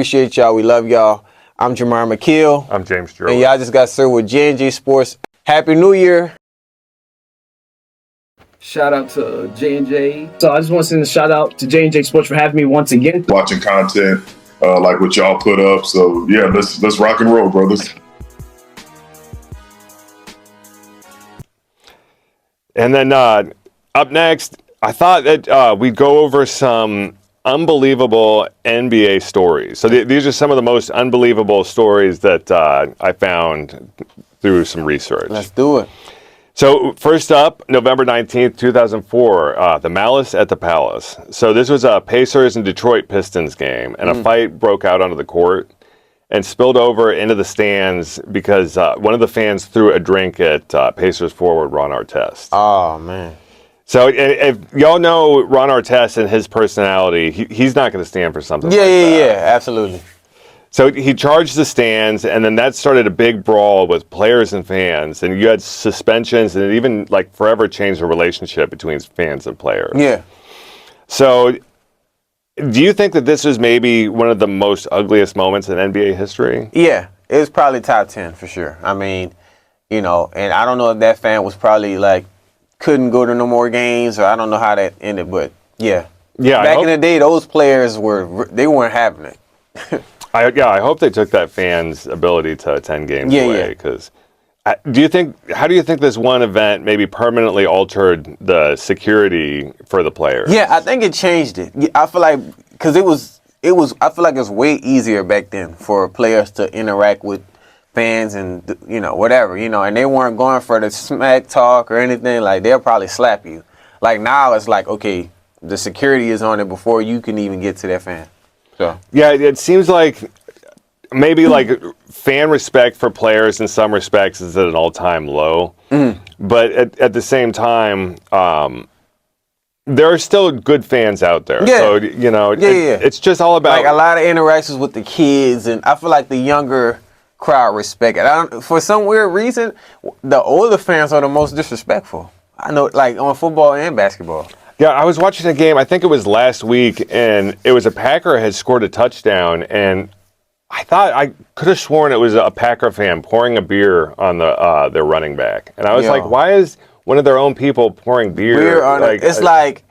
Appreciate y'all. We love y'all. I'm Jamar McKeel. I'm James Joe. And y'all just got served with J&J Sports. Happy New Year. Shout out to J&J. So I just want to send a shout out to J&J Sports for having me once again. Watching content like what y'all put up. So yeah, let's rock and roll, brothers. And then up next, I thought that we'd go over some unbelievable NBA stories. So these are some of the most unbelievable stories that I found through some research. Let's do it. So first up, November 19th, 2004, the Malice at the Palace. So this was a Pacers and Detroit Pistons game, and a fight broke out onto the court and spilled over into the stands because one of the fans threw a drink at Pacers forward Ron Artest. Oh, man. So if y'all know Ron Artest and his personality, he's not going to stand for something like that. Yeah, absolutely. So he charged the stands, and then that started a big brawl with players and fans, and you had suspensions, and it even like forever changed the relationship between fans and players. Yeah. So do you think that this was maybe one of the most ugliest moments in NBA history? Yeah, it was probably top 10 for sure. I mean, and I don't know if that fan was probably like, couldn't go to no more games, or I don't know how that ended, but yeah. Yeah. Back in the day, those players weren't having it. I hope they took that fan's ability to attend games away. Because how do you think this one event maybe permanently altered the security for the players? Yeah, I think it changed it. I feel like because I feel like it was way easier back then for players to interact with fans and whatever, and they weren't going for the smack talk or anything. Like, they'll probably slap you. Like, now it's like, okay, the security is on it before you can even get to that fan. So yeah, it seems like maybe like fan respect for players in some respects is at an all-time low. But at the same time, there are still good fans out there. Yeah. So it's just all about like a lot of interactions with the kids, and I feel like the younger crowd respect it. For some weird reason, the older fans are the most disrespectful. I know, like on football and basketball. Yeah, I was watching a game, I think it was last week, and it was a Packer had scored a touchdown, and I thought I could have sworn it was a Packer fan pouring a beer on their running back. And I was like, why is one of their own people pouring beer on it? It's like,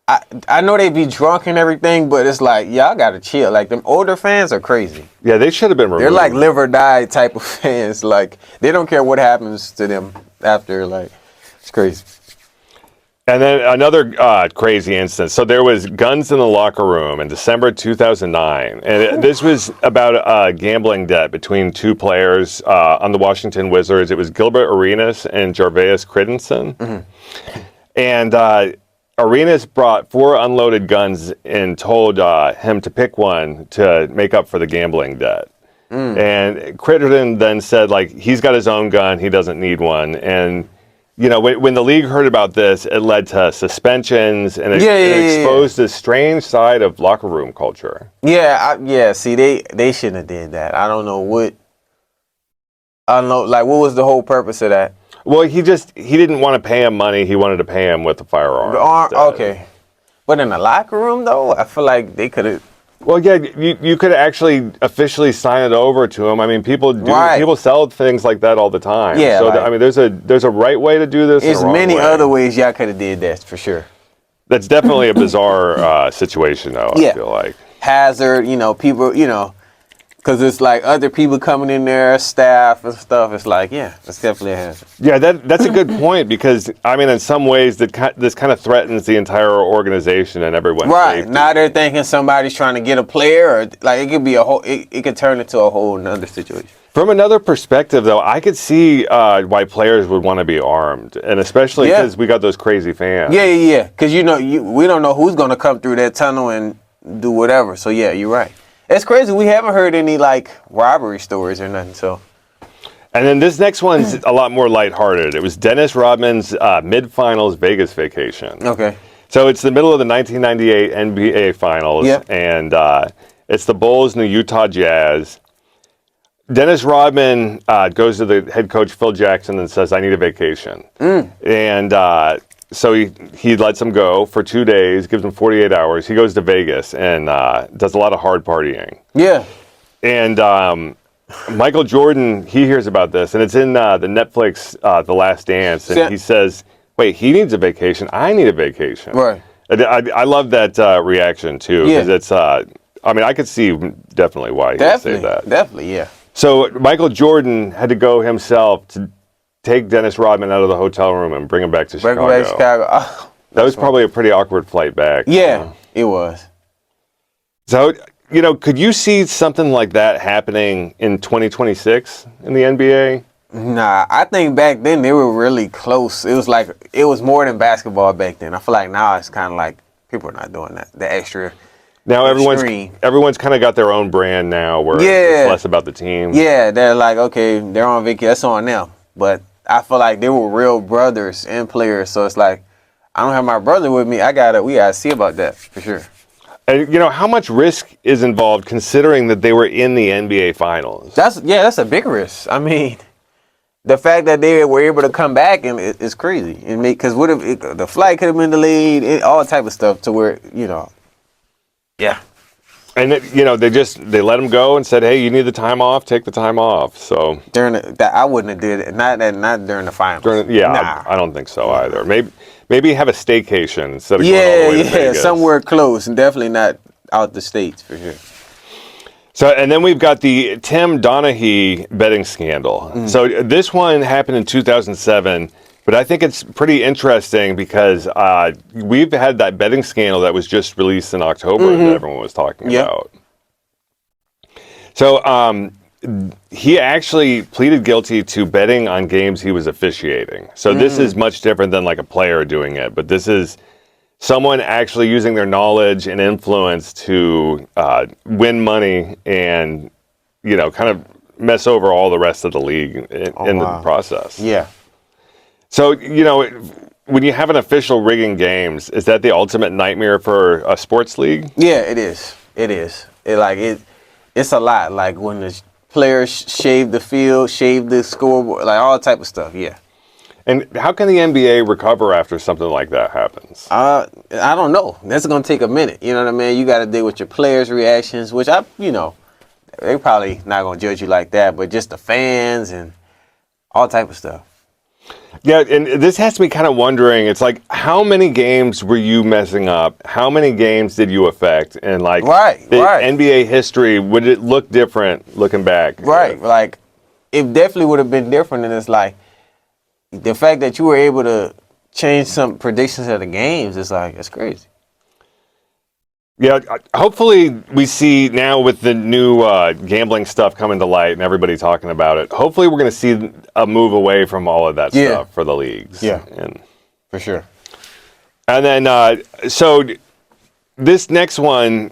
I know they be drunk and everything, but it's like, y'all gotta chill. Like, them older fans are crazy. Yeah, they should have been removed. They're like live or die type of fans. Like, they don't care what happens to them after. Like, it's crazy. And then another crazy instance. So there was guns in the locker room in December 2009. And this was about a gambling debt between two players on the Washington Wizards. It was Gilbert Arenas and Jarvis Crittenson. And Arenas brought 4 unloaded guns and told him to pick one to make up for the gambling debt. And Crittenson then said, like, he's got his own gun. He doesn't need one. And when the league heard about this, it led to suspensions, and it exposed this strange side of locker room culture. Yeah. See, they shouldn't have did that. I don't know, what was the whole purpose of that? Well, he didn't want to pay him money. He wanted to pay him with a firearm. Okay. But in the locker room, though, I feel like they could have. Well, yeah, you could actually officially sign it over to him. I mean, people sell things like that all the time. Yeah. So I mean, there's a right way to do this. There's and a wrong many way. other ways y'all could have did that for sure. That's definitely a bizarre situation, though. I feel like hazard. People. Because it's like other people coming in there, staff and stuff. It's like, it's definitely a hazard. Yeah, that's a good point, because, I mean, in some ways, this kind of threatens the entire organization and everyone's safety. Now they're thinking somebody's trying to get a player, or like it could be it could turn into a whole nother situation. From another perspective, though, I could see why players would want to be armed, and especially because we got those crazy fans. Yeah. Because we don't know who's going to come through that tunnel and do whatever. So yeah, you're right. It's crazy. We haven't heard any like robbery stories or nothing. So. And then this next one's a lot more lighthearted. It was Dennis Rodman's mid-finals Vegas vacation. Okay. So it's the middle of the 1998 NBA Finals, and it's the Bulls and the Utah Jazz. Dennis Rodman goes to the head coach, Phil Jackson, and says, I need a vacation. And so he lets him go for 2 days, gives him 48 hours. He goes to Vegas and does a lot of hard partying. Yeah. And Michael Jordan, he hears about this, and it's in the Netflix The Last Dance, and he says, "Wait, he needs a vacation. I need a vacation." Right. I love that reaction too, because it's. I mean, I could see definitely why he would say that. Definitely, yeah. So Michael Jordan had to go himself to take Dennis Rodman out of the hotel room and bring him back to Chicago. Bring him back to Chicago. Oh, that was probably a pretty awkward flight back. Yeah, it was. So, could you see something like that happening in 2026 in the NBA? Nah, I think back then they were really close. It was more than basketball back then. I feel like now it's kind of like people are not doing that. The extra. Now everyone's kind of got their own brand now, where it's less about the team. Yeah, they're like, okay, they're on vacation. That's on them. But I feel like they were real brothers and players. So it's like, I don't have my brother with me. We gotta see about that for sure. And how much risk is involved considering that they were in the NBA Finals? That's a big risk. I mean, the fact that they were able to come back and it's crazy. And because what if the flight could have been delayed, all type of stuff to where yeah. And they let him go and said, "Hey, you need the time off. Take the time off." So I wouldn't have did it. Not during the finals. I don't think so either. Maybe have a staycation instead of going all the way to Vegas. Somewhere close, and definitely not out the States for sure. So, and then we've got the Tim Donaghy betting scandal. Mm. So this one happened in 2007. But I think it's pretty interesting because we've had that betting scandal that was just released in October that everyone was talking about. So he actually pleaded guilty to betting on games he was officiating. So this is much different than like a player doing it. But this is someone actually using their knowledge and influence to win money and, kind of mess over all the rest of the league in the process. Yeah. So, when you have an official rigging games, is that the ultimate nightmare for a sports league? Yeah, it is. It is. It's a lot. Like when the players shave the field, shave the scoreboard, like all type of stuff. Yeah. And how can the NBA recover after something like that happens? I don't know. That's going to take a minute. You know what I mean? You got to deal with your players' reactions, which they probably not going to judge you like that, but just the fans and all type of stuff. Yeah, and this has me kind of wondering, it's like, how many games were you messing up? How many games did you affect? And like, NBA history, would it look different looking back? Right, like, it definitely would have been different. And it's like, the fact that you were able to change some predictions of the games, it's like, it's crazy. Yeah, hopefully we see now with the new gambling stuff coming to light and everybody talking about it, hopefully we're going to see a move away from all of that stuff for the leagues. Yeah, and for sure. And then, so this next one,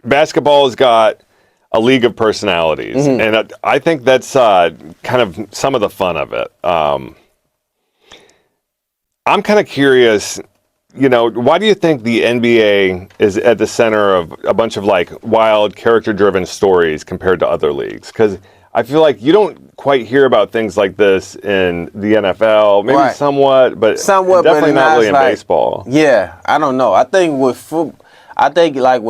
basketball has got a league of personalities. And I think that's kind of some of the fun of it. I'm kind of curious... why do you think the NBA is at the center of a bunch of like wild character-driven stories compared to other leagues? Because I feel like you don't quite hear about things like this in the NFL, maybe somewhat, but definitely not really in baseball. Yeah, I don't know. I think with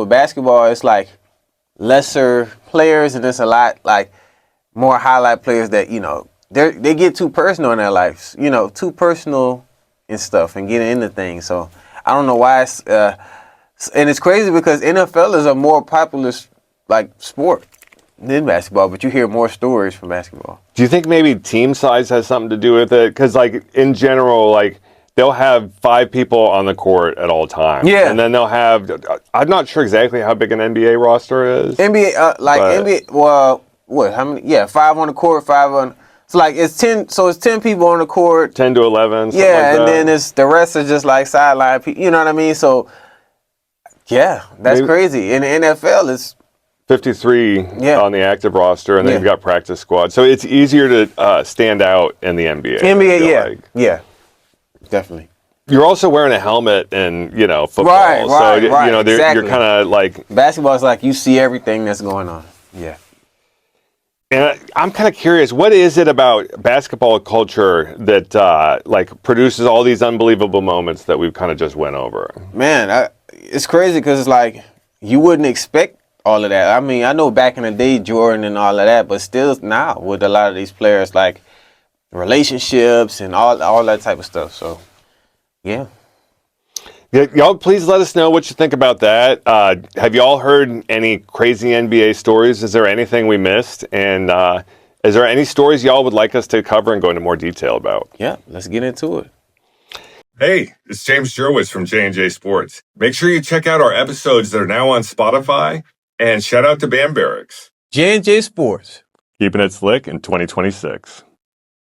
basketball, it's like lesser players, and it's a lot like more highlight players that they get too personal in their lives, too personal. And stuff and getting into things. So I don't know why and it's crazy because NFL is a more popular sport than basketball, but you hear more stories from basketball. Do you think maybe team size has something to do with it? Because in general, they'll have 5 people on the court at all times. Yeah. And then they'll have, I'm not sure exactly how big an NBA roster is. NBA, well, what, how many? Yeah, 5 on the court, 5 on... So it's 10. So it's 10 people on the court. 10 to 11. Yeah, and then the rest are just like sideline people. You know what I mean? So yeah, that's crazy. In the NFL, it's 53 on the active roster, and then you've got practice squad. So it's easier to stand out in the NBA. Yeah, definitely. You're also wearing a helmet in football. Right. You're kind of like basketball is like you see everything that's going on. Yeah. And I'm kind of curious, what is it about basketball culture that like produces all these unbelievable moments that we've kind of just went over? Man, it's crazy because it's like you wouldn't expect all of that. I mean, I know back in the day, Jordan and all of that, but still now with a lot of these players, like relationships and all that type of stuff. So, yeah. Yeah, y'all, please let us know what you think about that. Have y'all heard any crazy NBA stories? Is there anything we missed? And is there any stories y'all would like us to cover and go into more detail about? Yeah, let's get into it. Hey, it's James Jerwitz from J&J Sports. Make sure you check out our episodes that are now on Spotify, and shout out to Barracks. J&J Sports. Keeping it slick in 2026.